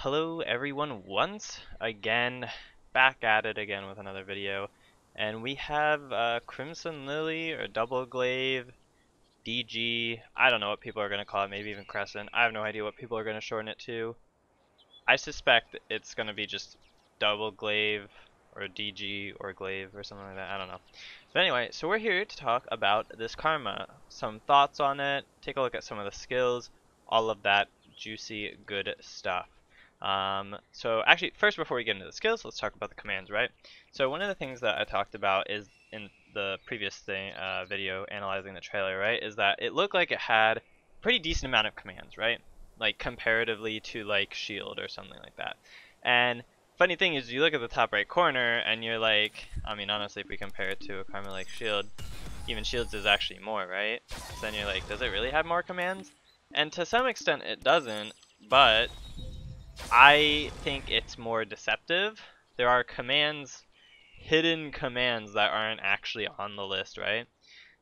Hello everyone once again, back at it again with another video, and we have Crimson Lily or Double Glaive, DG, I don't know what people are going to call it, maybe even Crescent, I have no idea what people are going to shorten it to. I suspect it's going to be just Double Glaive or DG or Glaive or something like that, I don't know. But anyway, so we're here to talk about this karma, some thoughts on it, take a look at some of the skills, all of that juicy good stuff. So actually, first before we get into the skills, let's talk about the commands, right? So one of the things that I talked about is in the previous video analyzing the trailer, right, is that it looked like it had a pretty decent amount of commands, right? Like comparatively to like Shield or something like that. And funny thing is, you look at the top right corner and you're like, I mean, honestly, if we compare it to a karma like Shield, even Shield's is actually more, right? So then you're like, does it really have more commands? And to some extent it doesn't, but I think it's more deceptive. There are commands, hidden commands that aren't actually on the list, right?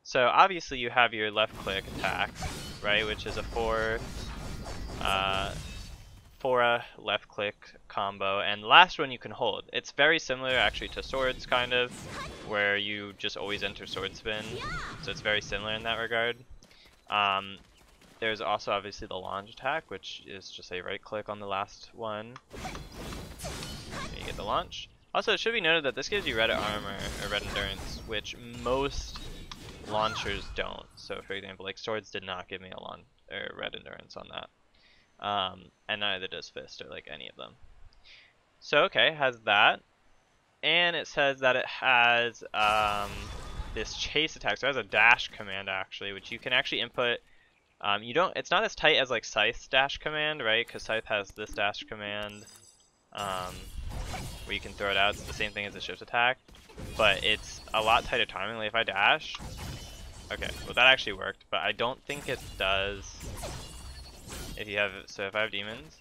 So obviously you have your left click attack, right, which is a four left click combo, and the last one you can hold. It's very similar actually to swords, kind of, where you just always enter sword spin, so it's very similar in that regard. There's also obviously the launch attack, which is just a right click on the last one. You get the launch. Also, it should be noted that this gives you red armor or red endurance, which most launchers don't. So for example, like swords did not give me a red endurance on that. And neither does fist or like any of them. So okay, it has that. And it says that it has this chase attack. So it has a dash command actually, which you can actually input. It's not as tight as like Scythe's dash command, right? Because Scythe has this dash command where you can throw it out. It's the same thing as the shift attack, but it's a lot tighter timing. Like if I dash, okay, well that actually worked, but I don't think it does. If you have, so if I have demons,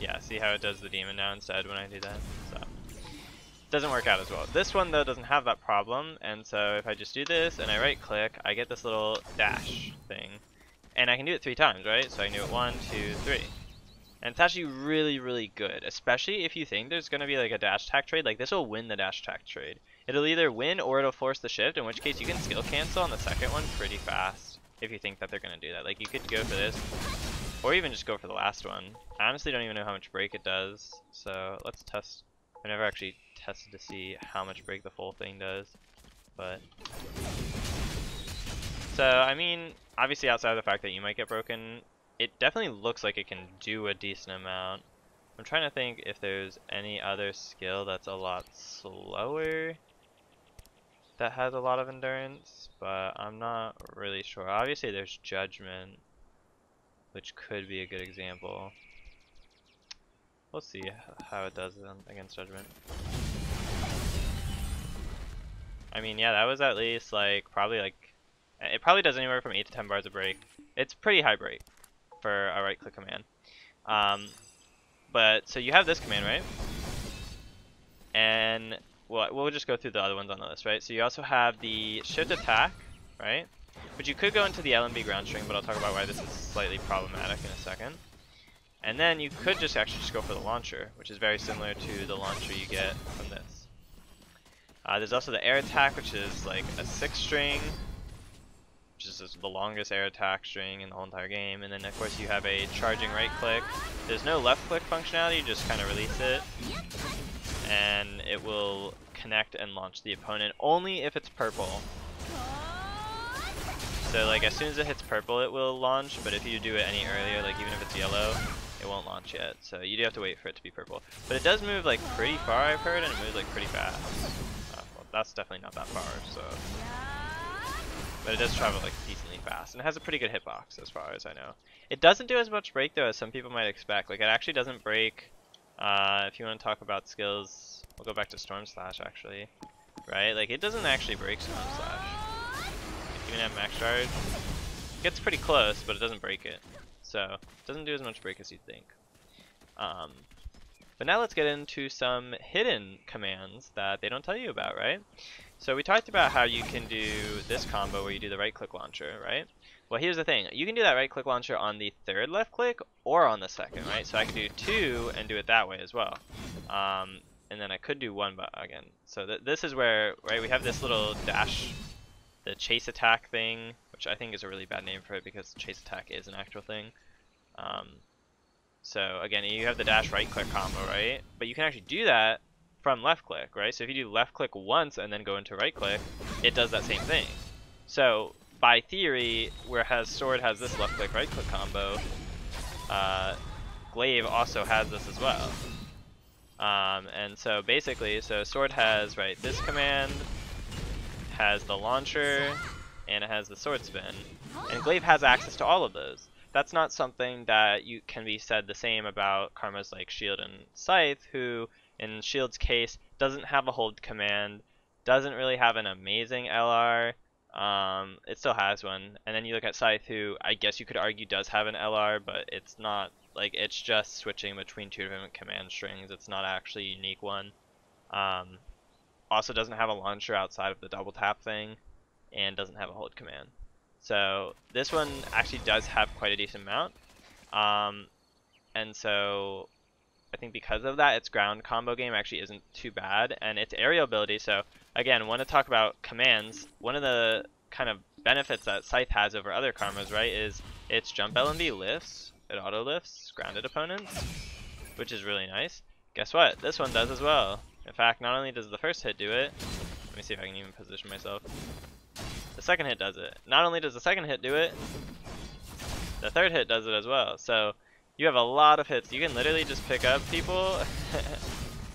yeah, see how it does the demon now instead when I do that. So it doesn't work out as well. This one though doesn't have that problem, and so if I just do this and I right click, I get this little dash thing. And I can do it 3 times, right? So I can do it 1, 2, 3. And it's actually really, really good. Especially if you think there's going to be like a dash attack trade. Like this will win the dash attack trade. It'll either win or it'll force the shift. In which case you can skill cancel on the second one pretty fast. If you think that they're going to do that. Like you could go for this. Or even just go for the last one. I honestly don't even know how much break it does. So let's test. I've never actually tested to see how much break the full thing does. But so, I mean, obviously outside of the fact that you might get broken, it definitely looks like it can do a decent amount. I'm trying to think if there's any other skill that's a lot slower that has a lot of endurance, but I'm not really sure. Obviously there's Judgment, which could be a good example. We'll see how it does against Judgment. I mean, yeah, that was at least like probably like it probably does anywhere from 8 to 10 bars of break. It's pretty high break for a right click command. But so you have this command, right? And we'll just go through the other ones on the list, right? So you also have the shift attack, right? But you could go into the LMB ground string, but I'll talk about why this is slightly problematic in a second. And then you could just actually just go for the launcher, which is very similar to the launcher you get from this. There's also the air attack, which is like a 6-string. Which is the longest air attack string in the whole entire game. And then of course you have a charging right click. There's no left click functionality, you just kind of release it. And it will connect and launch the opponent only if it's purple. So like as soon as it hits purple it will launch, but if you do it any earlier, like even if it's yellow, it won't launch yet. So you do have to wait for it to be purple. But it does move like pretty far, I've heard, and it moves like pretty fast. Well, that's definitely not that far, so. But it does travel like decently fast, and it has a pretty good hitbox as far as I know. It doesn't do as much break though as some people might expect. Like it actually doesn't break. If you want to talk about skills, we'll go back to Storm Slash actually, right? Like it doesn't actually break Storm Slash. Even at max charge, it gets pretty close, but it doesn't break it. So it doesn't do as much break as you'd think. But now let's get into some hidden commands that they don't tell you about, right? So we talked about how you can do this combo where you do the right click launcher, right? Well, here's the thing. You can do that right click launcher on the third left click or on the second, right? So I could do 2 and do it that way as well. And then I could do 1 again. So this is where, right, we have this little dash, the chase attack thing, which I think is a really bad name for it because chase attack is an actual thing. So again, you have the dash right click combo, right? But you can actually do that from left click, right? So if you do left click once and then go into right click, it does that same thing. So by theory, whereas Sword has this left click right click combo, Glaive also has this as well. And so basically, so Sword has, right, this command, has the launcher, and it has the sword spin. And Glaive has access to all of those. That's not something that can be said the same about Karmas like Shield and Scythe, who, in Shield's case, doesn't have a hold command, doesn't really have an amazing LR. It still has one. And then you look at Scythe, who I guess you could argue does have an LR, but it's not, like, it's just switching between 2 different command strings. It's not actually a unique one. Also doesn't have a launcher outside of the double tap thing, and doesn't have a hold command. So this one actually does have quite a decent amount. And so I think because of that, its ground combo game actually isn't too bad, and its aerial ability. So again, want to talk about commands. One of the kind of benefits that Scythe has over other Karmas, right, is its jump LMB lifts. It auto lifts grounded opponents, which is really nice. Guess what? This one does as well. In fact, not only does the first hit do it, let me see if I can even position myself. The second hit does it. Not only does the second hit do it, the third hit does it as well. So you have a lot of hits. You can literally just pick up people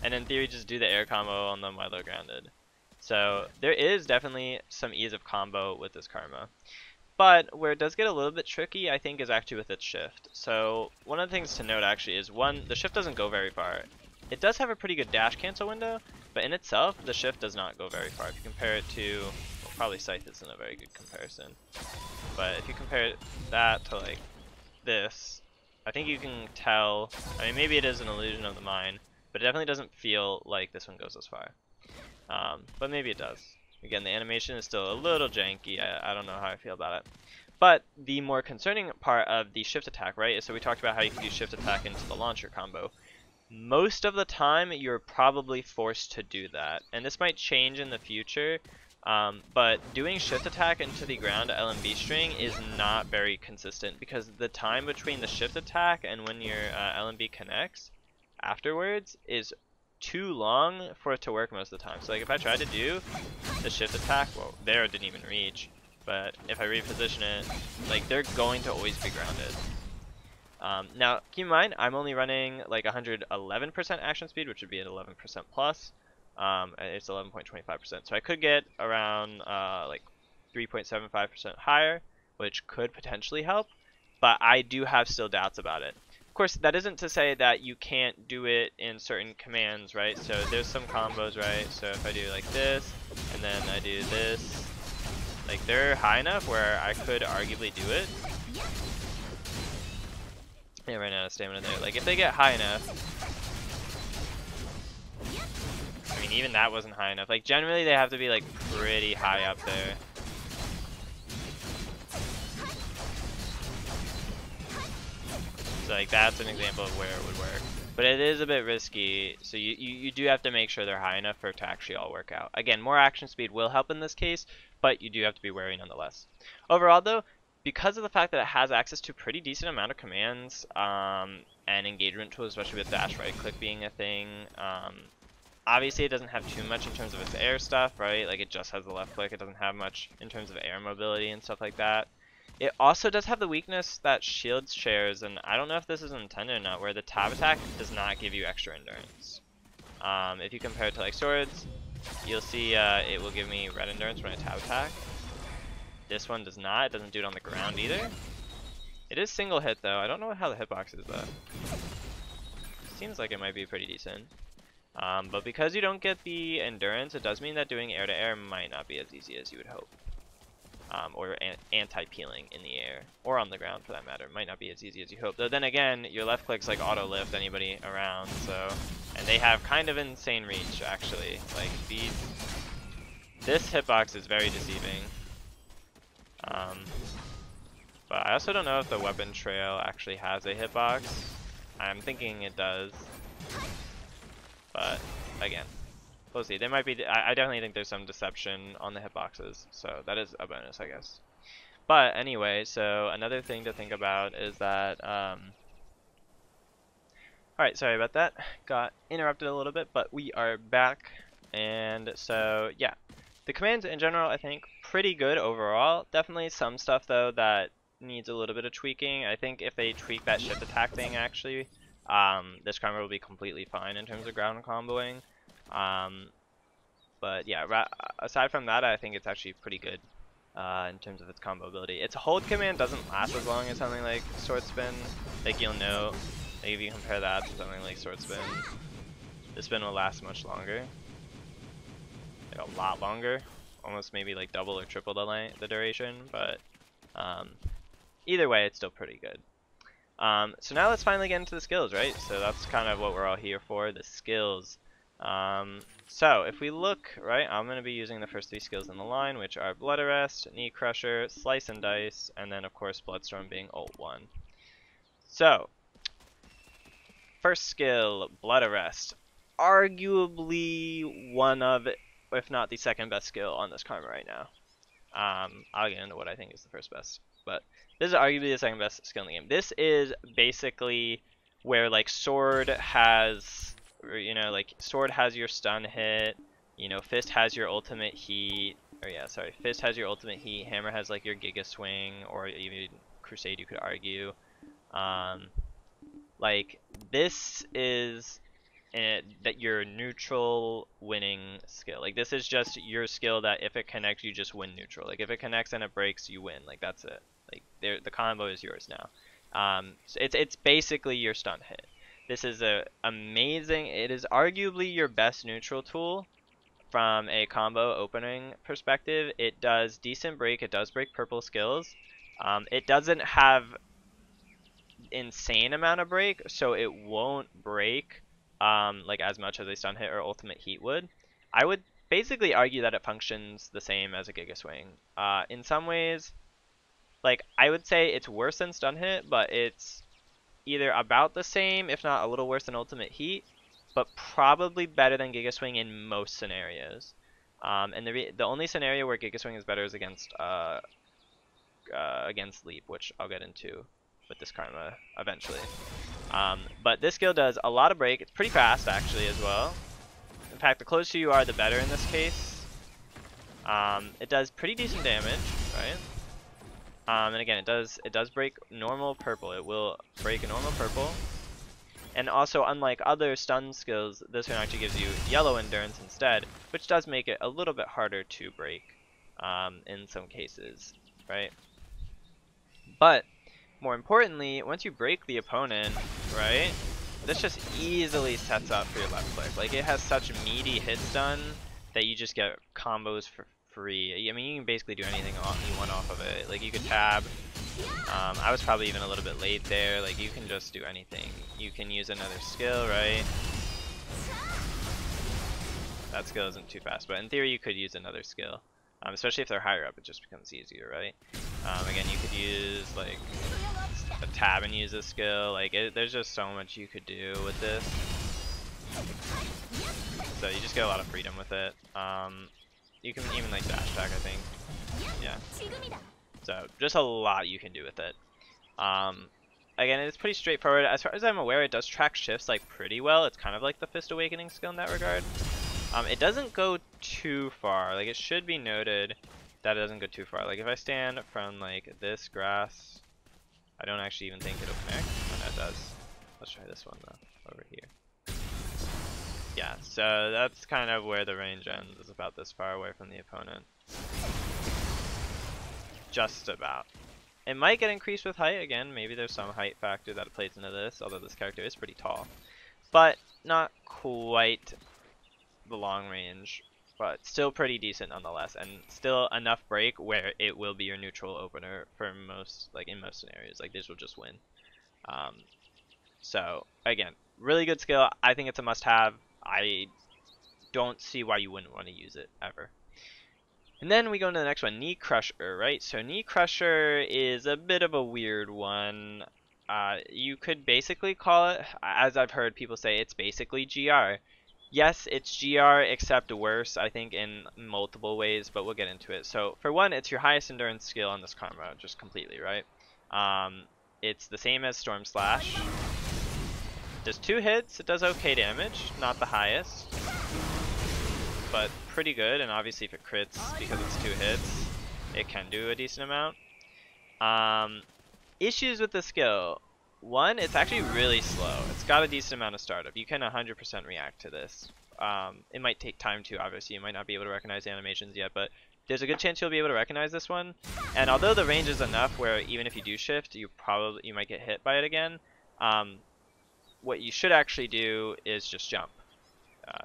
and in theory just do the air combo on them while they're grounded. So there is definitely some ease of combo with this Karma. But where it does get a little bit tricky, I think, is actually with its shift. So one of the things to note actually is, one, the shift doesn't go very far. It does have a pretty good dash cancel window, but in itself, the shift does not go very far. If you compare it to, well, probably Scythe isn't a very good comparison. But if you compare that to like this, I think you can tell, I mean, maybe it is an illusion of the mind, but it definitely doesn't feel like this one goes as far. But maybe it does. Again, the animation is still a little janky. I don't know how I feel about it. But the more concerning part of the shift attack, right, is so we talked about how you can do shift attack into the launcher combo. Most of the time, you're probably forced to do that. And this might change in the future, but doing shift attack into the ground LMB string is not very consistent because the time between the shift attack and when your LMB connects afterwards is too long for it to work most of the time. So like if I tried to do the shift attack, well, there it didn't even reach, but if I reposition it, like they're going to always be grounded. Now keep in mind, I'm only running like 111% action speed, which would be at 11% plus. It's 11.25%, so I could get around like 3.75% higher, which could potentially help, but I do have still doubts about it. Of course, that isn't to say that you can't do it in certain commands, right? So there's some combos, right? So if I do like this, and then I do this, like they're high enough where I could arguably do it. Yeah, ran out of stamina there. Like if they get high enough, I mean even that wasn't high enough. Like generally they have to be like pretty high up there. So like that's an example of where it would work. But it is a bit risky, so you do have to make sure they're high enough for it to actually all work out. Again, more action speed will help in this case, but you do have to be wary nonetheless. Overall though, because of the fact that it has access to a pretty decent amount of commands and engagement tools, especially with dash right click being a thing, obviously it doesn't have too much in terms of its air stuff, right? Like it just has the left click, it doesn't have much in terms of air mobility and stuff like that. It also does have the weakness that Shields shares, and I don't know if this is intended or not, where the tab attack does not give you extra endurance. If you compare it to like Swords, you'll see it will give me red endurance when I tab attack. This one does not. It doesn't do it on the ground either. It is single hit though. I don't know how the hitbox is though. Seems like it might be pretty decent. But because you don't get the endurance, it does mean that doing air to air might not be as easy as you would hope. or anti-peeling in the air, or on the ground for that matter. It might not be as easy as you hope. Though then again, your left click's like auto lift anybody around, so, and they have kind of insane reach actually. Like this hitbox is very deceiving. But I also don't know if the weapon trail actually has a hitbox. I'm thinking it does, but again, we'll see. There might be. I definitely think there's some deception on the hitboxes, so that is a bonus, I guess. But anyway, so another thing to think about is that. Alright, sorry about that. Got interrupted a little bit, but we are back, and so yeah, the commands in general I think pretty good overall. Definitely some stuff though that needs a little bit of tweaking. I think if they tweak that shift attack thing actually, this combo will be completely fine in terms of ground comboing. But yeah, aside from that, I think it's actually pretty good in terms of its combo ability. Its hold command doesn't last as long as something like Sword Spin. Like you'll know, like if you compare that to something like Sword Spin, the spin will last much longer, like a lot longer, almost maybe like double or triple the duration. But either way, it's still pretty good. So now let's finally get into the skills, right? So that's kind of what we're all here for, the skills. So if we look, right, I'm going to be using the first 3 skills in the line, which are Blood Arrest, Knee Crusher, Slice and Dice, and then of course Bloodstorm being ult 1. So, first skill, Blood Arrest. Arguably one of, if not the second best skill on this karma right now. I'll get into what I think is the first best, but this is arguably the second best skill in the game. This is basically where like Sword has, you know, like Sword has your stun hit, you know, Fist has your ultimate heat, or yeah, sorry, Fist has your ultimate heat, Hammer has like your Giga Swing, or even Crusade you could argue. Like this is that your neutral winning skill. Like this is just your skill that if it connects, you just win neutral. Like if it connects and it breaks, you win. Like that's it. Like the combo is yours now. So it's basically your stun hit. This is amazing. It is arguably your best neutral tool from a combo opening perspective. It does decent break. It does break purple skills. It doesn't have insane amount of break, so it won't break like as much as a stun hit or ultimate heat would. I would basically argue that it functions the same as a Giga Swing. In some ways, like I would say it's worse than stun hit, but it's either about the same, if not a little worse than ultimate heat, but probably better than Giga Swing in most scenarios. And the only scenario where Giga Swing is better is against Leap, which I'll get into with this karma eventually. But this skill does a lot of break. It's pretty fast actually as well. In fact, the closer you are, the better in this case. It does pretty decent damage, right? And again, it does break normal purple. It will break a normal purple. And also, unlike other stun skills, this one actually gives you yellow endurance instead, which does make it a little bit harder to break in some cases, right? But more importantly, once you break the opponent, right, this just easily sets up for your left click. Like it has such meaty hit stun that you just get combos for free. I mean, you can basically do anything you want off of it. Like you could tab. I was probably even a little bit late there. Like you can just do anything. You can use another skill, right? That skill isn't too fast, but in theory you could use another skill. Especially if they're higher up, it just becomes easier, right? Again, you could use like a tab and use a skill. Like there's just so much you could do with this. So you just get a lot of freedom with it. You can even like dash attack, I think. Yeah. So just a lot you can do with it. Again, it's pretty straightforward. As far as I'm aware, it does track shifts like pretty well. It's kind of like the Fist Awakening skill in that regard. It doesn't go too far. Like it should be noted that it doesn't go too far. Like if I stand from like this grass, I don't actually even think it'll connect. Oh no, it does. Let's try this one though, over here. Yeah, so that's kind of where the range ends, is about this far away from the opponent. Just about. It might get increased with height again. Maybe there's some height factor that plays into this, although this character is pretty tall. But not quite the long range but still pretty decent nonetheless, and still enough break where it will be your neutral opener for most, like in most scenarios. Like this will just win. So again, really good skill. I think it's a must-have. I don't see why you wouldn't want to use it ever. And then we go into the next one, Knee Crusher, right? So Knee Crusher is a bit of a weird one. You could basically call it, as I've heard people say, it's basically GR. Yes, it's GR, except worse, I think, in multiple ways, but we'll get into it. So for one, it's your highest endurance skill on this combo, just completely, right? It's the same as Storm Slash. Does 2 hits, it does okay damage, not the highest, but pretty good, and obviously if it crits, because it's 2 hits, it can do a decent amount. Issues with the skill. One, it's actually really slow. It's got a decent amount of startup. You can 100% react to this. It might take time to, obviously. You might not be able to recognize the animations yet, but there's a good chance you'll be able to recognize this one. And although the range is enough where even if you do shift, you might get hit by it again. What you should actually do is just jump.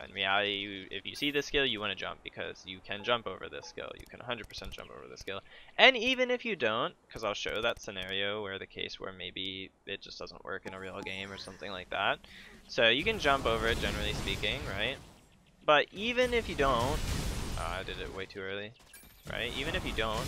In reality, if you see this skill, you want to jump because you can jump over this skill. You can 100% jump over this skill. And even if you don't, because I'll show that scenario where the case where maybe it just doesn't work in a real game or something like that. So you can jump over it, generally speaking, right? But even if you don't, I did it way too early, right? Even if you don't,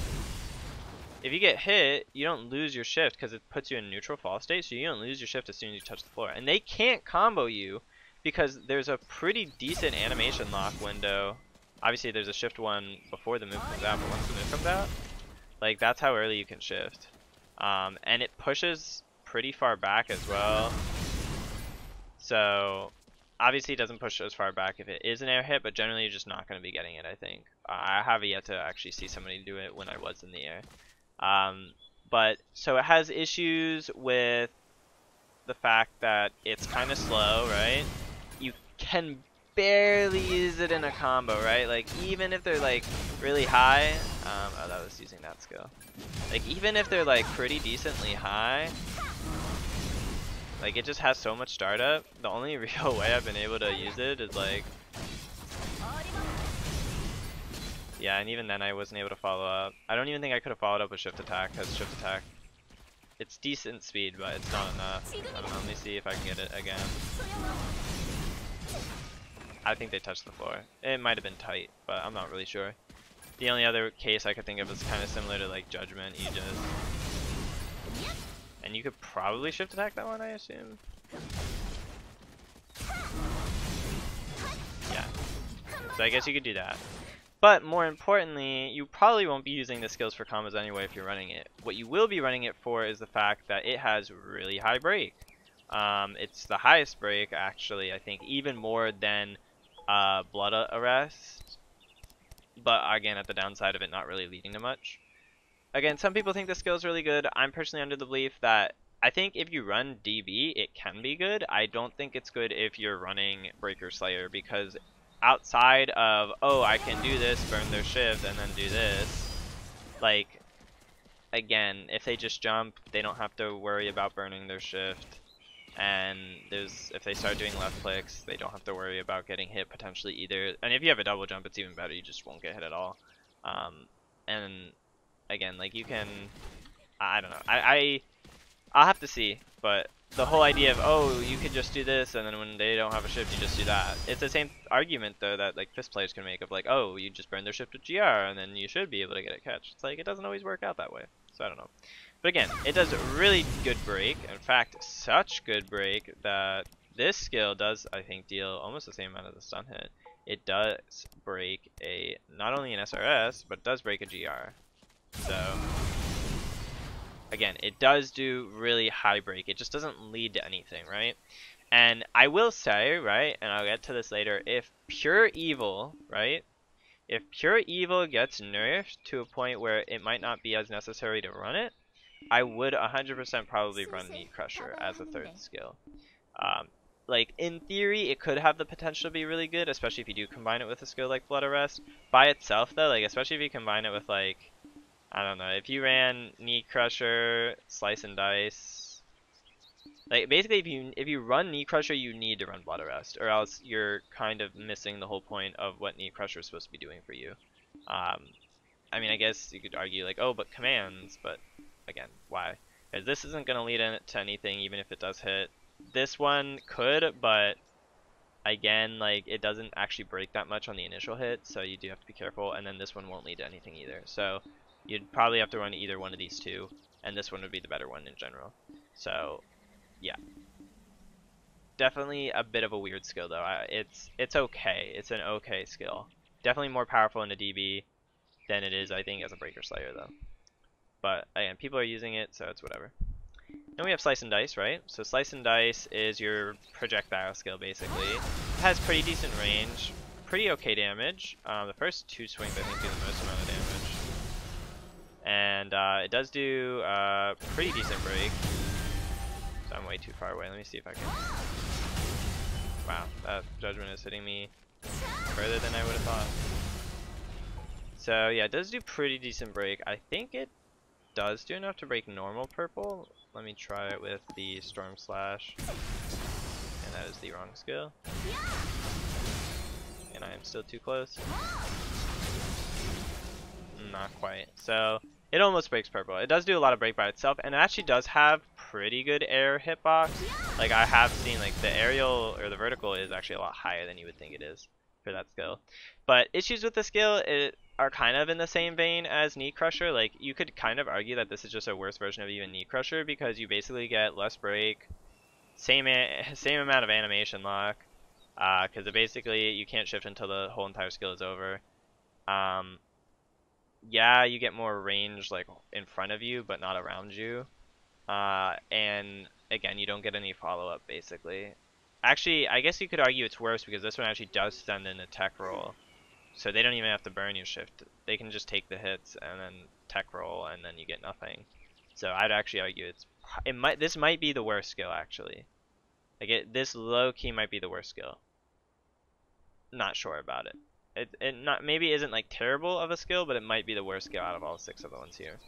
if you get hit, you don't lose your shift because it puts you in neutral fall state, so you don't lose your shift as soon as you touch the floor. And they can't combo you because there's a pretty decent animation lock window. Obviously there's a shift one before the move comes out, but once the move comes out, like that's how early you can shift. And it pushes pretty far back as well. So obviously it doesn't push as far back if it is an air hit, but generally you're just not going to be getting it, I think. I have yet to actually see somebody do it when I was in the air. But so it has issues with the fact that it's kind of slow, right? You can barely use it in a combo, right? Like even if they're like really high, oh, that was using that skill. Like even if they're like pretty decently high, like it just has so much startup. The only real way I've been able to use it is like, yeah, and even then I wasn't able to follow up. I don't even think I could have followed up with shift attack, because shift attack, it's decent speed, but it's not enough. I don't know, let me see if I can get it again. I think they touched the floor. It might have been tight, but I'm not really sure. The only other case I could think of is kind of similar to like Judgment, Aegis. And you could probably shift attack that one, I assume. Yeah. So I guess you could do that. But more importantly, you probably won't be using the skills for combos anyway if you're running it. What you will be running it for is the fact that it has really high break. It's the highest break, actually, I think, even more than Blood Arrest. But again, at the downside of it not really leading to much. Again, some people think the skill is really good. I'm personally under the belief that I think if you run DB, it can be good. I don't think it's good if you're running Breaker Slayer, because outside of, oh, I can do this, burn their shift, and then do this, like, again, if they just jump, they don't have to worry about burning their shift. And if they start doing left clicks, they don't have to worry about getting hit potentially either. And if you have a double jump, it's even better. You just won't get hit at all. And again, like you can, I don't know. I'll have to see. But the whole idea of, oh, you could just do this, and then when they don't have a shift, you just do that. It's the same argument though that like fist players can make of like, oh, you just burn their shift with GR, and then you should be able to get a catch. It's like it doesn't always work out that way. So I don't know. But again, it does really good break. In fact, such good break that this skill does, I think, deal almost the same amount of the stun hit. It does break not only an SRS, but it does break a GR. So again, it does do really high break. It just doesn't lead to anything, right? And I will say, right, and I'll get to this later, if Pure Evil, right, if Pure Evil gets nerfed to a point where it might not be as necessary to run it, I would 100% probably run Knee Crusher as a third skill. Like, in theory, it could have the potential to be really good, especially if you do combine it with a skill like Blood Arrest. By itself, though, like, especially if you combine it with, like, I don't know, if you ran Knee Crusher, Slice and Dice, Like basically, if you run Knee Crusher, you need to run Blood Arrest, or else you're kind of missing the whole point of what Knee Crusher is supposed to be doing for you. Um, I mean, I guess you could argue like, oh, but commands, but again, why? Because this isn't gonna lead to anything, even if it does hit. This one could, but again, like it doesn't actually break that much on the initial hit, so you do have to be careful. And then this one won't lead to anything either. So you'd probably have to run either one of these two, and this one would be the better one in general. So yeah, definitely a bit of a weird skill though. It's okay. It's an okay skill. Definitely more powerful in a DB than it is, I think, as a Breaker Slayer though. But again, people are using it, so it's whatever. Then we have Slice and Dice, right? So Slice and Dice is your projectile skill, basically. It has pretty decent range, pretty okay damage. The first two swings, I think, do the most amount of damage. And it does do pretty decent break. So I'm way too far away. Let me see if I can... Wow, that Judgment is hitting me further than I would have thought. So yeah, it does do pretty decent break. I think it does do enough to break normal purple. Let me try it with the Storm Slash. And that is the wrong skill. And I am still too close. Not quite. So it almost breaks purple. It does do a lot of break by itself, and it actually does have pretty good air hitbox. Like I have seen, like the aerial or the vertical is actually a lot higher than you would think it is for that skill. But issues with the skill are kind of in the same vein as Knee Crusher. Like you could kind of argue that this is just a worse version of even Knee Crusher, because you basically get less break, same amount of animation lock, because basically you can't shift until the whole entire skill is over. Yeah, you get more range like in front of you, but not around you. And again, you don't get any follow-up basically. Actually, I guess you could argue it's worse because this one actually does send in a tech roll. So they don't even have to burn your shift. They can just take the hits and then tech roll, and then you get nothing. So I'd actually argue this might be the worst skill actually. Like this low key might be the worst skill. Not sure about it. It maybe isn't like terrible of a skill, but it might be the worst skill out of all 6 of the ones here.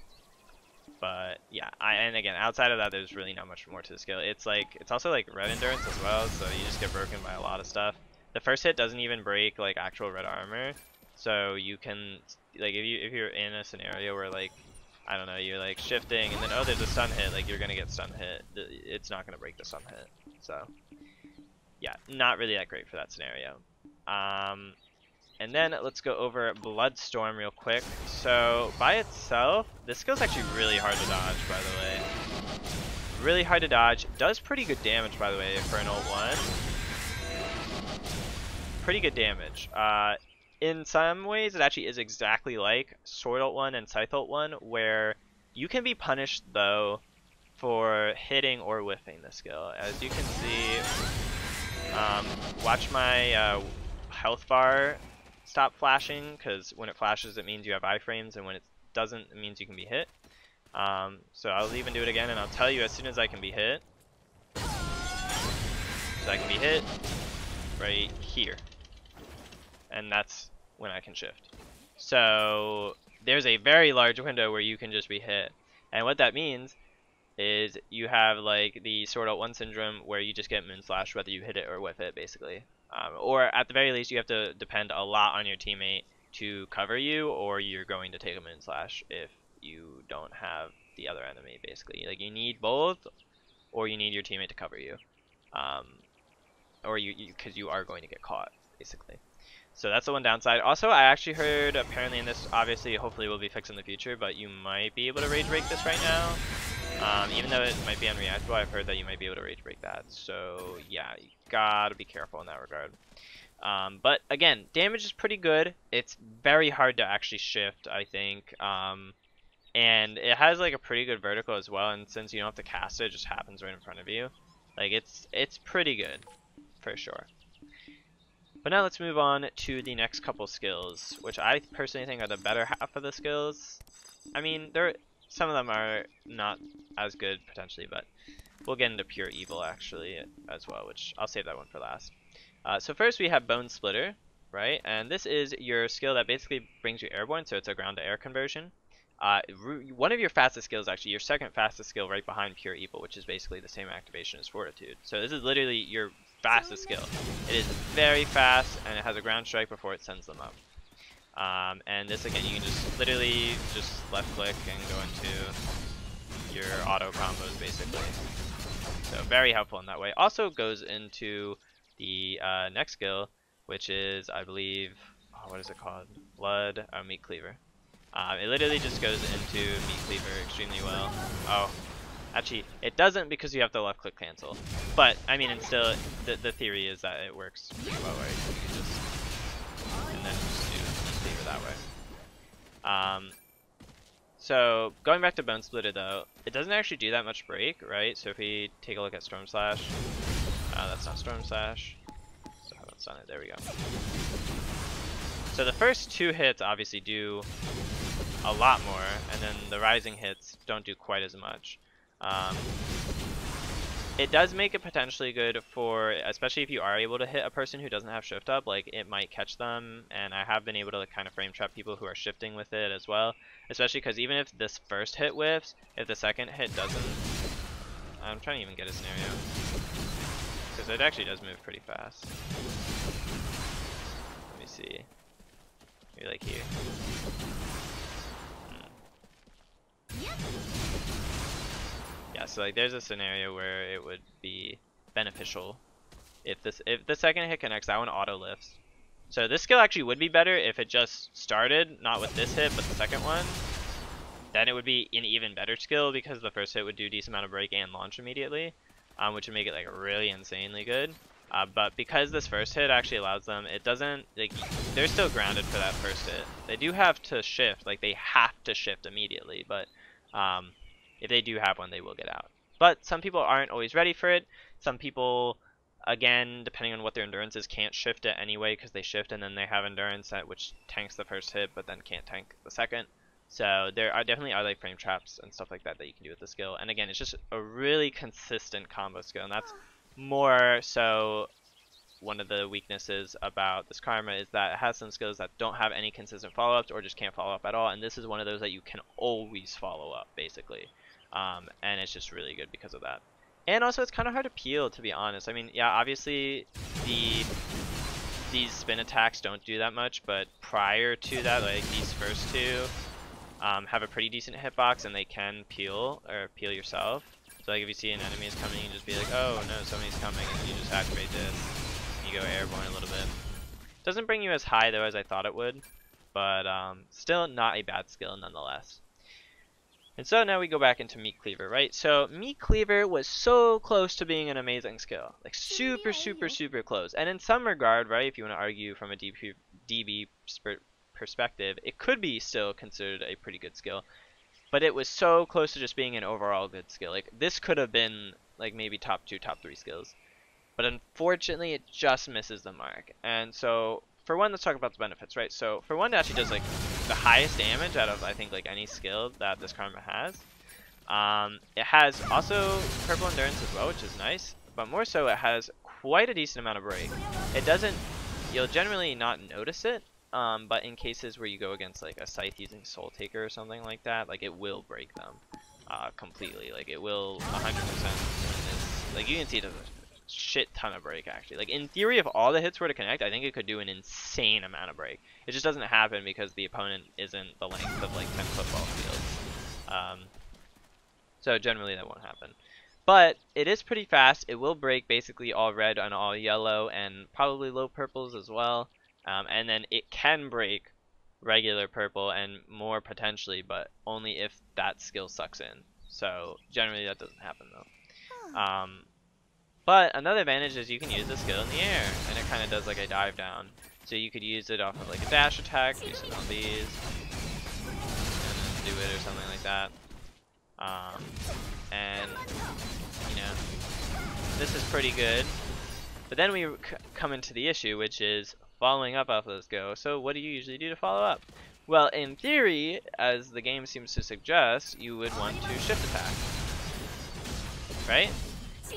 But yeah, and again, outside of that, there's really not much more to the skill. It's also like red endurance as well, so you just get broken by a lot of stuff. The first hit doesn't even break like actual red armor, so you can like if you're in a scenario where like I don't know, you're like shifting and then oh there's a stun hit, like you're gonna get stun hit. It's not gonna break the stun hit. So yeah, not really that great for that scenario. And then let's go over Bloodstorm real quick. So by itself, this skill's actually really hard to dodge, by the way. Really hard to dodge. Does pretty good damage, by the way, for an ult 1. Pretty good damage. In some ways, it actually is exactly like Sword ult 1 and Scythe ult 1, where you can be punished, though, for hitting or whiffing the skill. As you can see, watch my health bar stop flashing, because when it flashes it means you have iframes, and when it doesn't it means you can be hit. So I'll even do it again, and I'll tell you as soon as I can be hit. So I can be hit right here, and that's when I can shift. So there's a very large window where you can just be hit, and what that means is you have like the Sword ult 1 syndrome, where you just get Moonslash whether you hit it or whiff it, basically. Or at the very least, you have to depend a lot on your teammate to cover you, or you're going to take a Moonslash if you don't have the other enemy, basically. Like you need both, or you need your teammate to cover you, or because you are going to get caught, basically. So that's the one downside. Also, I actually heard apparently in this, obviously, hopefully will be fixed in the future, but you might be able to rage break this right now. Even though it might be unreactable, I've heard that you might be able to rage break that. So yeah, you gotta be careful in that regard. But again, damage is pretty good. It's very hard to actually shift, I think. And it has like a pretty good vertical as well. And since you don't have to cast it, it just happens right in front of you. Like it's pretty good, for sure. But now let's move on to the next couple skills, which I personally think are the better half of the skills. I mean, some of them are not as good potentially, but we'll get into pure evil actually as well, which I'll save that one for last. So first we have Bone Splitter, right? And this is your skill that basically brings you airborne, so it's a ground to air conversion. one of your fastest skills, actually your second fastest skill right behind Pure Evil, which is basically the same activation as Fortitude. So this is literally your fastest skill. It is very fast, and it has a ground strike before it sends them up. And this again, you can just literally just left click and go into your auto combos basically. So very helpful in that way. Also goes into the next skill, which is, I believe, what is it called? Meat Cleaver. It literally just goes into Meat Cleaver extremely well. Oh, actually, it doesn't because you have to left click cancel. But I mean, it's still the theory is that it works pretty well, right? You can just and then just do Meat Cleaver that way. So going back to Bone Splitter though, it doesn't actually do that much break, right? So if we take a look at Storm Slash, that's not Storm Slash. So how about Stun it? There we go. So the first 2 hits obviously do a lot more, and then the rising hits don't do quite as much. It does make it potentially good for, especially if you are able to hit a person who doesn't have shift up, like it might catch them, and I have been able to kind of frame trap people who are shifting with it as well, especially because even if this first hit whiffs, if the second hit doesn't, I'm trying to even get a scenario, because it actually does move pretty fast. Let me see, maybe like here. Yeah, so like there's a scenario where it would be beneficial if the second hit connects, that one auto lifts. So this skill actually would be better if it just started not with this hit but the second one. Then it would be an even better skill because the first hit would do a decent amount of break and launch immediately, which would make it like really insanely good. But because this first hit actually allows them, it doesn't, like, they're still grounded for that first hit. They do have to shift, like they have to shift immediately, but if they do have one, they will get out. But some people aren't always ready for it. Some people, again, depending on what their endurance is, can't shift it anyway because they shift and then they have endurance which tanks the first hit but then can't tank the second. So there are definitely like frame traps and stuff like that that you can do with the skill. And again, it's just a really consistent combo skill, and that's more so one of the weaknesses about this Karma is that it has some skills that don't have any consistent follow-ups or just can't follow up at all, and this is one of those that you can always follow up basically. And it's just really good because of that. And also it's kind of hard to peel, to be honest. I mean, yeah, obviously these spin attacks don't do that much, but prior to that, like these first 2 have a pretty decent hitbox and they can peel or peel yourself. So like if you see an enemy is coming, you can just be like, oh no, somebody's coming, and you just activate this. And you go airborne a little bit. Doesn't bring you as high though as I thought it would, but still not a bad skill nonetheless. And so now we go back into Meat Cleaver, right? So Meat Cleaver was so close to being an amazing skill, like super close. And in some regard, right, if you want to argue from a DB perspective, it could be still considered a pretty good skill. But it was so close to just being an overall good skill. Like this could have been like maybe top 2, top 3 skills. But unfortunately, it just misses the mark. And so for one, let's talk about the benefits, right? So for one, it actually does like the highest damage out of I think like any skill that this Karma has. It has also purple endurance as well, which is nice. But more so, it has quite a decent amount of break. It doesn't, you'll generally not notice it. But in cases where you go against like a scythe using Soul Taker or something like that, like it will break them completely. Like it will 100%. Like you can see it does a shit ton of break actually. Like in theory, if all the hits were to connect, I think it could do an insane amount of break. It just doesn't happen because the opponent isn't the length of like 10 football fields. So generally that won't happen. But it is pretty fast. It will break basically all red and all yellow and probably low purples as well. And then it can break regular purple and more potentially, but only if that skill sucks in. So generally that doesn't happen though. But another advantage is you can use the skill in the air, and it kind of does like a dive down. So you could use it off of like a dash attack, do some of these, and then do it or something like that. And you know, this is pretty good. But then we come into the issue, which is following up off of this go. So what do you usually do to follow up? Well, in theory, as the game seems to suggest, you would want to shift attack, right?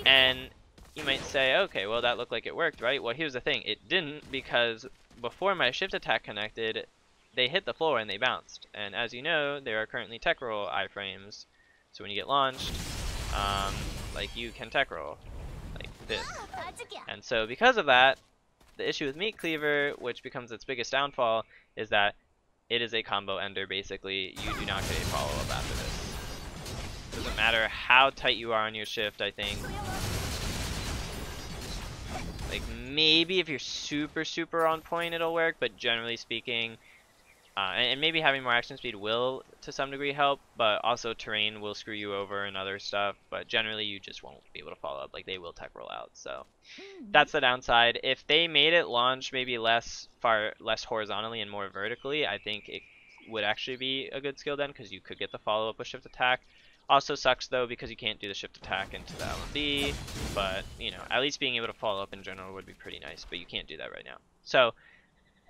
And you might say, okay, well that looked like it worked, right? Well, here's the thing, it didn't, because before my shift attack connected, they hit the floor and they bounced. And as you know, there are currently tech roll iframes. So when you get launched, like you can tech roll like this. And so because of that, the issue with Meat Cleaver, which becomes its biggest downfall, is that it is a combo ender basically. You do not get a follow-up after this. Doesn't matter how tight you are on your shift, I think. Like maybe if you're super on point it'll work, but generally speaking, and maybe having more action speed will to some degree help, but also terrain will screw you over and other stuff, but generally you just won't be able to follow up. Like they will tech roll out, so that's the downside. If they made it launch maybe less horizontally and more vertically, I think it would actually be a good skill then, because you could get the follow up with shift attack. Also sucks though because you can't do the shift attack into the LMB, but you know, at least being able to follow up in general would be pretty nice, but you can't do that right now. So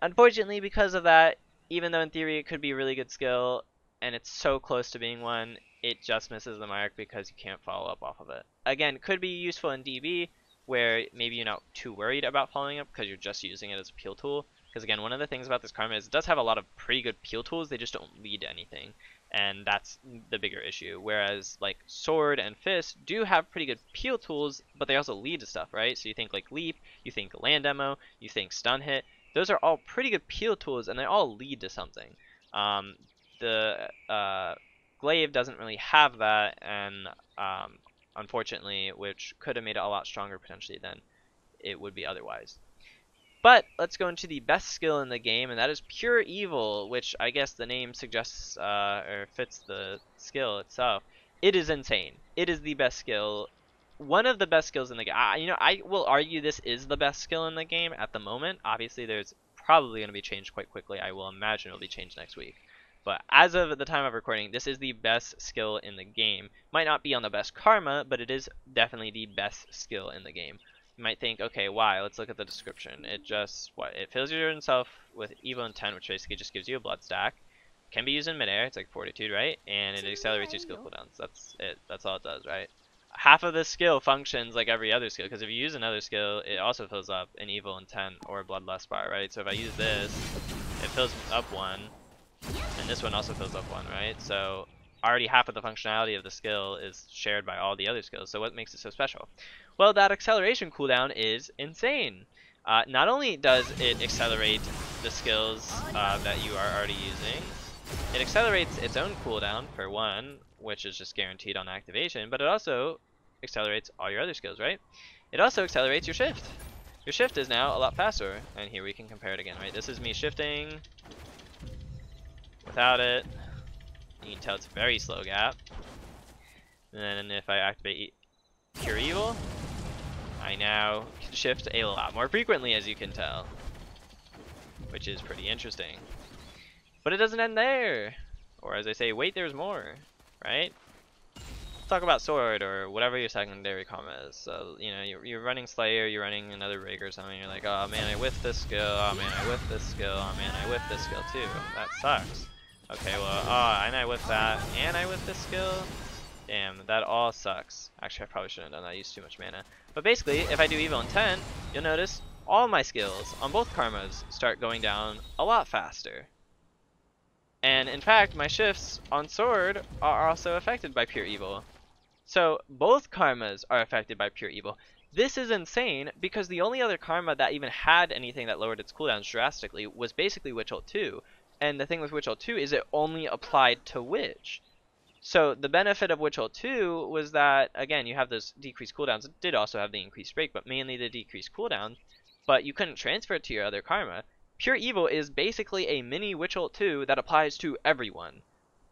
unfortunately, because of that, even though in theory it could be a really good skill and it's so close to being one, it just misses the mark because you can't follow up off of it. Again, could be useful in DB where maybe you're not too worried about following up because you're just using it as a peel tool. Because again, one of the things about this karma is it does have a lot of pretty good peel tools, they just don't lead to anything. And that's the bigger issue. Whereas like sword and fist do have pretty good peel tools, but they also lead to stuff, right? So you think like leap, you think land demo, you think stun hit. Those are all pretty good peel tools, and they all lead to something. The glaive doesn't really have that, and unfortunately, which could have made it a lot stronger potentially than it would be otherwise. But let's go into the best skill in the game, and that is Pure Evil, which I guess the name suggests or fits the skill itself. It is insane. It is the best skill. One of the best skills in the game. You know, I will argue this is the best skill in the game at the moment. Obviously, there's probably going to be changed quite quickly. I will imagine it'll be changed next week. But as of the time of recording, this is the best skill in the game. Might not be on the best karma, but it is definitely the best skill in the game. You might think, okay, why? Let's look at the description. It just, it fills yourself with evil intent, which basically just gives you a blood stack. Can be used in midair, it's like fortitude, right? And it accelerates your skill cooldowns. That's it. That's all it does, right? Half of this skill functions like every other skill, because if you use another skill, it also fills up an evil intent or a bloodlust bar, right? So if I use this, it fills up one, and this one also fills up one, right? So already half of the functionality of the skill is shared by all the other skills. So what makes it so special? Well, that acceleration cooldown is insane. Not only does it accelerate the skills that you are already using, it accelerates its own cooldown for one, which is just guaranteed on activation, but it also accelerates all your other skills, right? It also accelerates your shift. Your shift is now a lot faster, and here we can compare it again, right? This is me shifting without it. You can tell it's a very slow gap. And then if I activate Pure Evil, I now can shift a lot more frequently, as you can tell, which is pretty interesting. But it doesn't end there, or as I say, wait, there's more, right? Let's talk about sword or whatever your secondary comma is. So you know you're running Slayer, you're running another rig or something. You're like, oh man, I whiffed this skill. Oh man, I whiffed this skill. Oh man, I whiffed this skill too. That sucks. Okay, well, oh, and I whiffed that, and I whiffed this skill. Damn, that all sucks. Actually, I probably shouldn't have done that. I used too much mana. But basically, if I do Evil Intent, you'll notice all my skills on both karmas start going down a lot faster. And in fact, my shifts on sword are also affected by Pure Evil. So both karmas are affected by Pure Evil. This is insane because the only other karma that even had anything that lowered its cooldowns drastically was basically Witch Ult 2. And the thing with Witch Ult 2 is it only applied to Witch. So the benefit of Witch Ult 2 was that, again, you have those decreased cooldowns. It did also have the increased break, but mainly the decreased cooldown. But you couldn't transfer it to your other karma. Pure Evil is basically a mini Witch Ult 2 that applies to everyone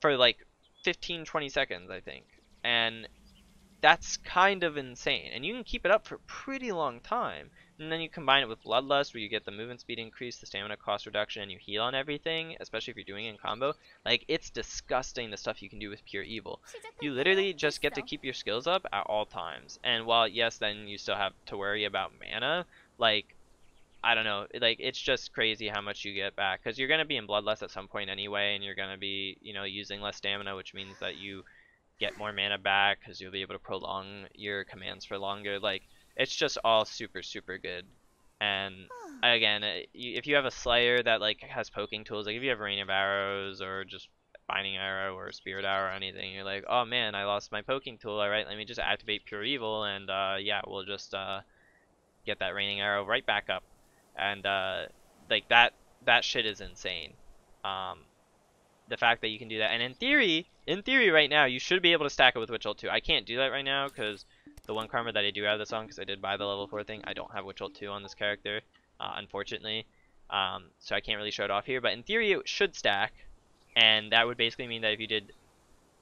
for like 15-20 seconds, I think. And that's kind of insane. And you can keep it up for a pretty long time. And then you combine it with Bloodlust, where you get the movement speed increase, the stamina cost reduction, and you heal on everything, especially if you're doing it in combo. Like, it's disgusting the stuff you can do with Pure Evil. You literally just get to keep your skills up at all times. And while, yes, then you still have to worry about mana, like, I don't know, like, it's just crazy how much you get back. Because you're going to be in Bloodlust at some point anyway, and you're going to be, you know, using less stamina, which means that you get more mana back, because you'll be able to prolong your commands for longer. Like, it's just all super, super good. And again, if you have a Slayer that like has poking tools, like if you have Rain of Arrows or just Binding Arrow or Spirit Arrow or anything, you're like, oh man, I lost my poking tool. All right, let me just activate Pure Evil, and yeah, we'll just get that Raining Arrow right back up. And like that shit is insane. The fact that you can do that, and in theory right now, you should be able to stack it with Witch Ult too. I can't do that right now because the one karma that I do have this on, because I did buy the level 4 thing, I don't have Witch Ult 2 on this character, unfortunately. So I can't really show it off here, but in theory it should stack, and that would basically mean that if you did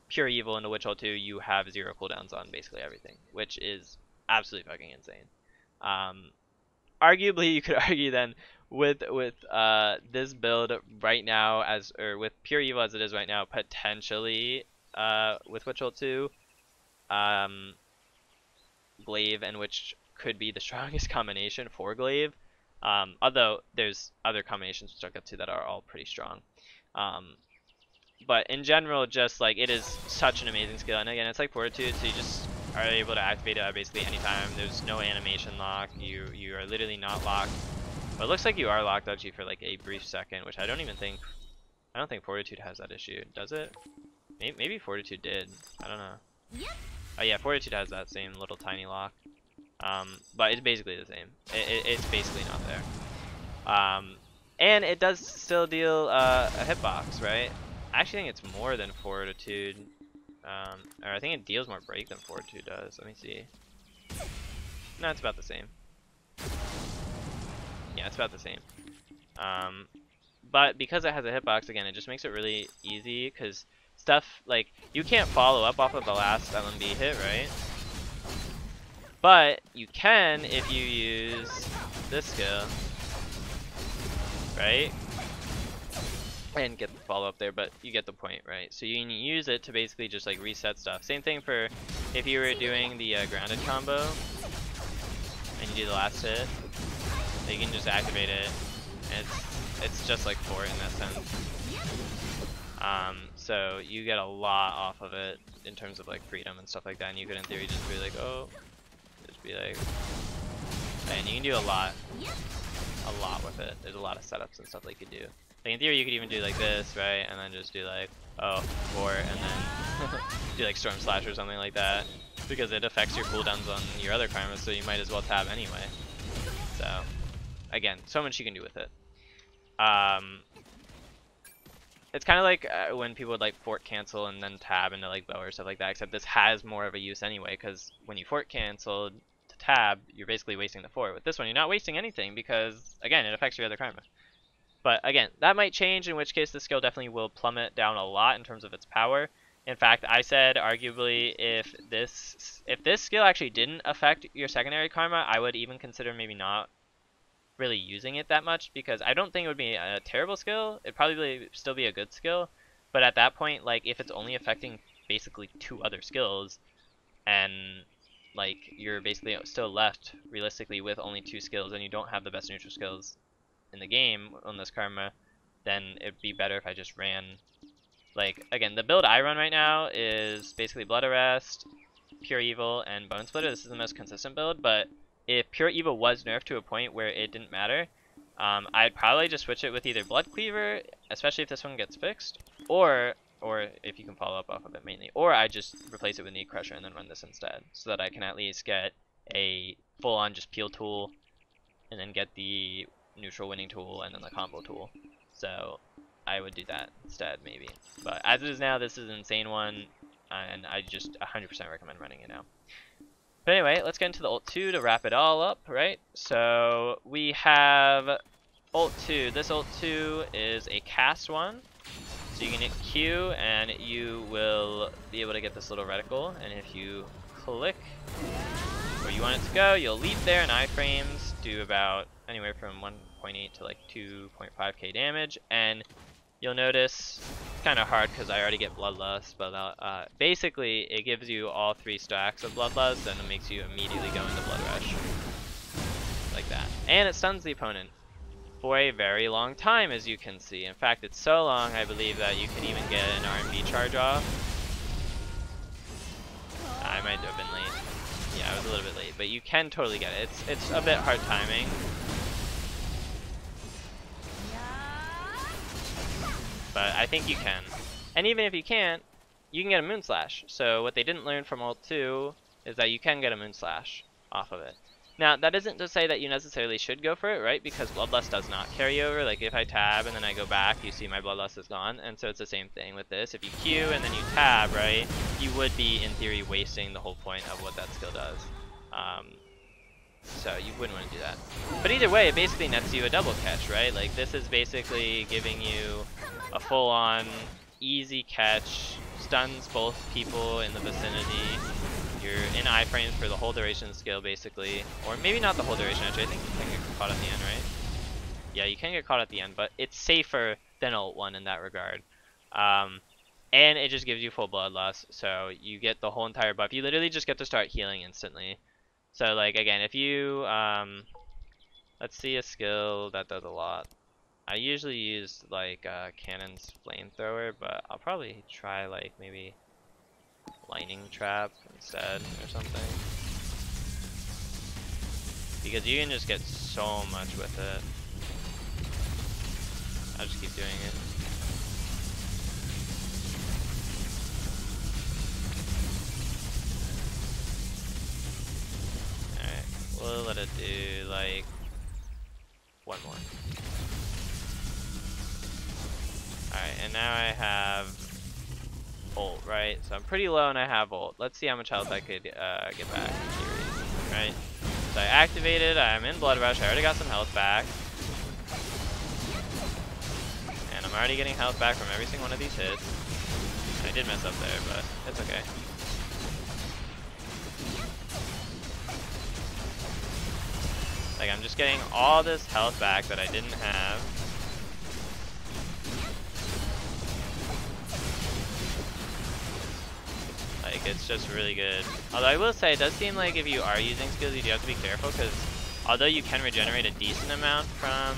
Pure Evil into Witch Ult 2, you have 0 cooldowns on basically everything, which is absolutely fucking insane. Arguably, you could argue then with this build right now, or with Pure Evil as it is right now, potentially with Witch Ult 2, Glaive, and which could be the strongest combination for Glaive. Although there's other combinations which I'll get to that are all pretty strong. But in general, just like it is such an amazing skill, and again, it's like Fortitude, so you just are able to activate it at basically any time. There's no animation lock. You are literally not locked. But it looks like you are locked actually for like a brief second, which I don't think Fortitude has that issue. Does it? Maybe Fortitude did. I don't know. Yep. Oh yeah, Fortitude has that same little tiny lock. But it's basically the same. It's basically not there. And it does still deal a hitbox, right? I actually think it's more than Fortitude. Or I think it deals more break than Fortitude does. Let me see. No, it's about the same. Yeah, it's about the same. But because it has a hitbox, again, it just makes it really easy, because stuff like you can't follow up off of the last LMB hit, right? But you can if you use this skill, right? And get the follow up there, but you get the point, right? So you can use it to basically just like reset stuff. Same thing for if you were doing the grounded combo and you do the last hit, you can just activate it, and it's just like Fort in that sense. So you get a lot off of it in terms of like freedom and stuff like that, and you could in theory just be like, oh, just be like, and you can do a lot with it. There's a lot of setups and stuff that you could do. Like in theory you could even do like this, right, and then just do like, oh, Fort, and then do like Storm Slash or something like that, because it affects your cooldowns on your other karmas, so you might as well tab anyway. So again, so much you can do with it. It's kind of like when people would like Fort cancel and then tab into like bow or stuff like that, except this has more of a use anyway, because when you Fort cancel to tab, you're basically wasting the Fort. With this one, you're not wasting anything, because again, it affects your other karma. But again, that might change, in which case the skill definitely will plummet down a lot in terms of its power. In fact, I said arguably if this skill actually didn't affect your secondary karma, I would even consider maybe not really using it that much, because I don't think it would be a terrible skill. It'd probably still be a good skill, but at that point, like if it's only affecting basically 2 other skills, and like you're basically still left realistically with only 2 skills, and you don't have the best neutral skills in the game on this karma, then it'd be better if I just ran, like, again, the build I run right now is basically Blood Arrest, Pure Evil, and Bone Splitter. This is the most consistent build, but if Pure Evil was nerfed to a point where it didn't matter, I'd probably just switch it with either Blood Cleaver, especially if this one gets fixed, or if you can follow up off of it mainly, or I just replace it with Knee Crusher and then run this instead, so that I can at least get a full-on just peel tool, and then get the neutral winning tool and then the combo tool. So I would do that instead maybe. But as it is now, this is an insane one, and I just 100% recommend running it now. But anyway, let's get into the ult 2 to wrap it all up, right? So we have ult 2. This ult 2 is a cast one. So you can hit Q and you will be able to get this little reticle, and if you click where you want it to go, you'll leap there, and iframes do about anywhere from 1.8 to like 2.5k damage, and you'll notice it's kind of hard because I already get Bloodlust, but basically it gives you all 3 stacks of Bloodlust, and it makes you immediately go into Blood Rush like that, and it stuns the opponent for a very long time, as you can see. In fact, it's so long I believe that you can even get an R&B charge off. I might have been late. Yeah, I was a little bit late, but you can totally get it. It's a bit hard timing, but I think you can. And even if you can't, you can get a Moon Slash. So what they didn't learn from ult 2 is that you can get a Moon Slash off of it. Now, that isn't to say that you necessarily should go for it, right? Because Bloodlust does not carry over. Like, if I tab and then I go back, you see my Bloodlust is gone. And so it's the same thing with this. If you Q and then you tab, right, you would be, in theory, wasting the whole point of what that skill does. So you wouldn't want to do that. But either way, it basically nets you a double catch, right? Like, this is basically giving you a full-on, easy catch, stuns both people in the vicinity. You're in iframes for the whole duration skill, basically. Or maybe not the whole duration, actually. I think you can get caught at the end, right? Yeah, you can get caught at the end, but it's safer than ult 1 in that regard. And it just gives you full bloodlust, so you get the whole entire buff. You literally just get to start healing instantly. So, like, again, if you, let's see a skill that does a lot. I usually use, like, Cannon's Flamethrower, but I'll probably try, like, maybe Lightning Trap instead or something. Because you can just get so much with it. I'll just keep doing it. We'll let it do like one more. Alright, and now I have ult, right? So I'm pretty low and I have ult. Let's see how much health I could get back in theory, right? So I activated, I'm in Blood Rush, I already got some health back. And I'm already getting health back from every single one of these hits. I did mess up there, but it's okay. Like, I'm just getting all this health back that I didn't have. Like, it's just really good. Although I will say, it does seem like if you are using skills, you do have to be careful, because although you can regenerate a decent amount from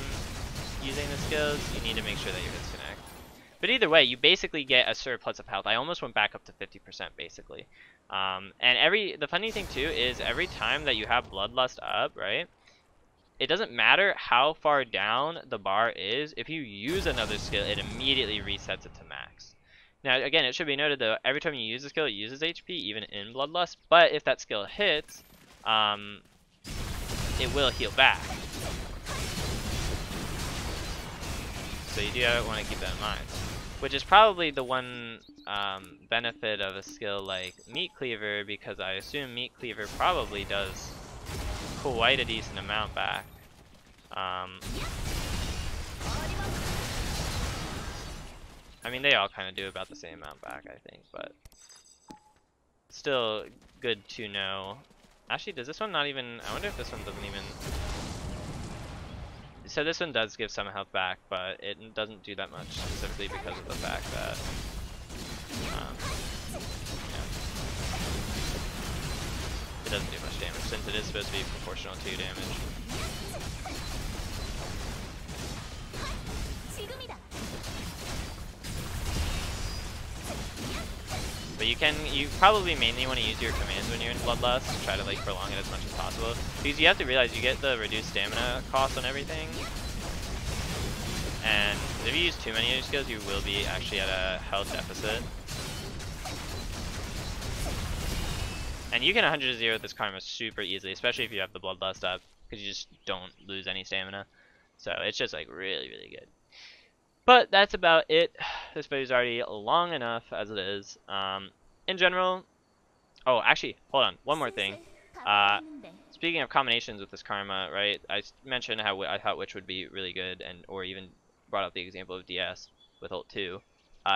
using the skills, you need to make sure that your hits connect. But either way, you basically get a surplus of health. I almost went back up to 50%, basically. And the funny thing, too, is every time that you have Bloodlust up, right? It doesn't matter how far down the bar is, if you use another skill, it immediately resets it to max. Now, again, it should be noted, though, every time you use a skill, it uses HP, even in Bloodlust, but if that skill hits, it will heal back. So you do want to keep that in mind. Which is probably the one benefit of a skill like Meat Cleaver, because I assume Meat Cleaver probably does quite a decent amount back. I mean, they all kind of do about the same amount back, I think, but still good to know. Actually, does this one not even... I wonder if this one doesn't even... So this one does give some health back, but it doesn't do that much, specifically because of the fact that... it doesn't do much damage, since it is supposed to be proportional to damage. But you probably mainly want to use your commands when you're in Bloodlust, try to like prolong it as much as possible. Because you have to realize you get the reduced stamina cost on everything. And if you use too many of your skills, you will be actually at a health deficit. And you can 100-0 this Karma super easily, especially if you have the Bloodlust up, because you just don't lose any stamina. So it's just like really, really good. But that's about it. This video is already long enough as it is. In general, oh, actually, hold on, one more thing. Speaking of combinations with this Karma, right? I mentioned how I thought Witch would be really good, or even brought up the example of DS with ult 2.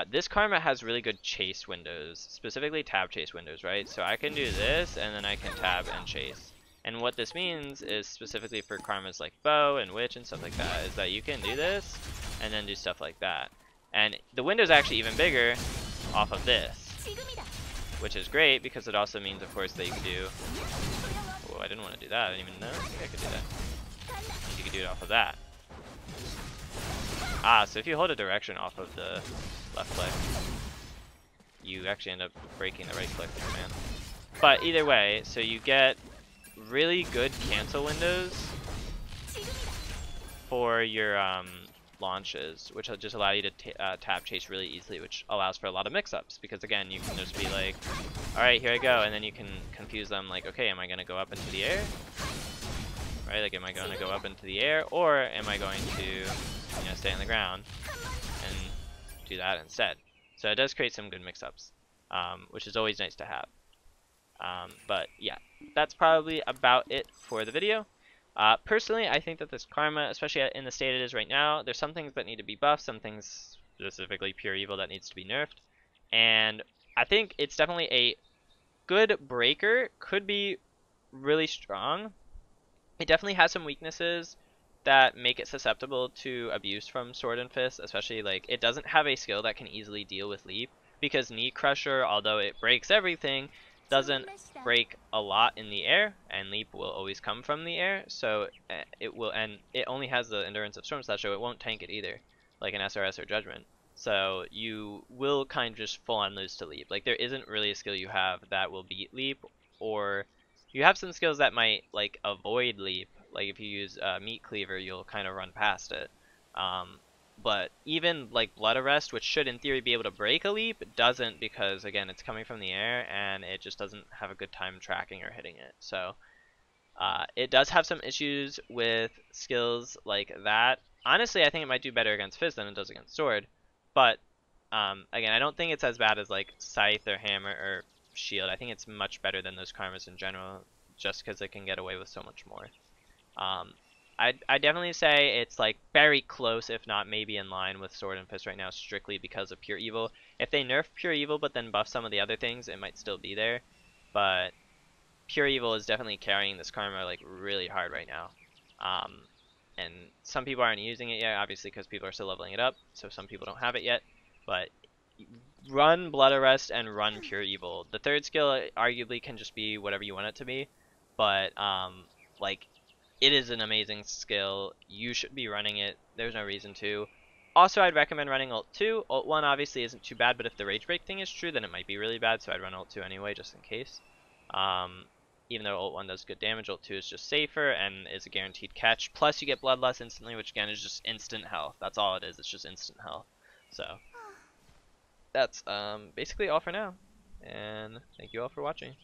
This Karma has really good chase windows, specifically tab chase windows, right? So I can do this, and then I can tab and chase. And what this means is, specifically for Karmas like Bow and Witch and stuff like that, is that you can do this, and then do stuff like that. And the window's actually even bigger off of this, which is great, because it also means, of course, that you can do... Oh, I didn't want to do that. I didn't even know. I think I could do that. You could do it off of that. Ah, so if you hold a direction off of the left click, you actually end up breaking the right click command. But either way, so you get really good cancel windows for your launches, which will just allow you to tap chase really easily, which allows for a lot of mix-ups, because again, you can just be like, alright, here I go, and then you can confuse them like, okay, am I going to go up into the air? Right, like, am I going to go up into the air, or am I going to, you know, stay on the ground and do that instead? So it does create some good mix-ups, which is always nice to have. But yeah, that's probably about it for the video. Personally, I think that this Karma, especially in the state it is right now, there's some things that need to be buffed, some things, specifically Pure Evil, that needs to be nerfed. And I think it's definitely a good breaker, could be really strong. It definitely has some weaknesses that make it susceptible to abuse from Sword and Fist, especially like it doesn't have a skill that can easily deal with Leap, because Knee Crusher, although it breaks everything, doesn't break a lot in the air, and Leap will always come from the air, so it will, and it only has the endurance of Storm Slash, so it won't tank it either, like an SRS or Judgment. So you will kind of just full on lose to Leap. Like, there isn't really a skill you have that will beat Leap, or you have some skills that might like avoid Leap. Like if you use Meat Cleaver, you'll kind of run past it. But even like Blood Arrest, which should in theory be able to break a Leap, doesn't, because again, it's coming from the air and it just doesn't have a good time tracking or hitting it. So it does have some issues with skills like that. Honestly, I think it might do better against Fizz than it does against Sword. But again, I don't think it's as bad as like Scythe or Hammer or Shield. I think it's much better than those Karmas in general, just because it can get away with so much more. I definitely say it's like very close, if not maybe in line with Sword and Fist right now, strictly because of Pure Evil. If they nerf Pure Evil but then buff some of the other things, it might still be there. But Pure Evil is definitely carrying this Karma like really hard right now. And some people aren't using it yet, obviously, because people are still leveling it up, so some people don't have it yet. But run Blood Arrest and run Pure Evil. The third skill arguably can just be whatever you want it to be, but like, it is an amazing skill. You should be running it. There's no reason to. Also, I'd recommend running Ult 2. Ult 1 obviously isn't too bad, but if the Rage Break thing is true, then it might be really bad, so I'd run Ult 2 anyway, just in case. Even though Ult 1 does good damage, Ult 2 is just safer and is a guaranteed catch. Plus, you get Bloodlust instantly, which again is just instant health. That's all it is. It's just instant health. So that's basically all for now, and thank you all for watching.